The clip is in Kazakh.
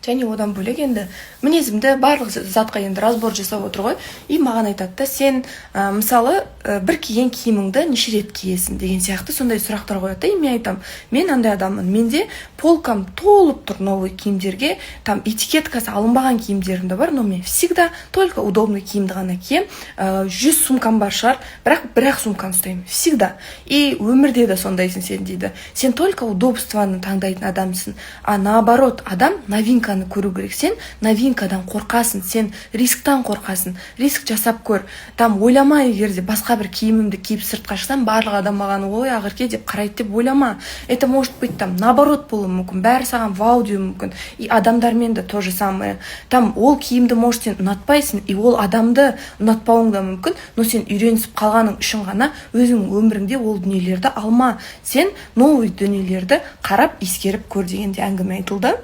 Және одан бөлек енді мінезімді барлық затқа енді разбор жасап отыр ғой. И маған айтады да, сен мысалы бір киген киіміңді неше рет киесің деген сияқты сондай сұрақтар қояды да. И мен айтамын, мен андай адаммын, менде полкам толып тұр новый киімдерге, там этикеткасы алынбаған киімдерім де бар, но мен всегда только удобный киімді ғана кием. 100 сумкам бар шығар, бірақ сумканы ұстаймын всегда. И өмірде де сондайсың сен дейді. Сен только удобствоны таңдайтын адамсың, а наоборот, адам новинканы көру керек. Сен новинкадан қорқасың, сен рисктан қорқасың, риск жасап көр. Там ойлама, егер де басқа бір киімімді киіп сыртқа шықсам, барлық адам маған ой Ақерке деп қарайды деп ойлама. Это может быть там наоборот болуы мүмкін, бәрі саған вау деуі мүмкін. И адамдармен де то же самое. Там ол киімді может сен ұнатпайсың, и ол адамды ұнатпауың да мүмкін, но сен үйренісіп қалғаның үшін ғана өзің өміріңде ол дүниелерді алма. Сен новый дүниелерді қарап ескеріп көр дегенде әңгіме айтылды.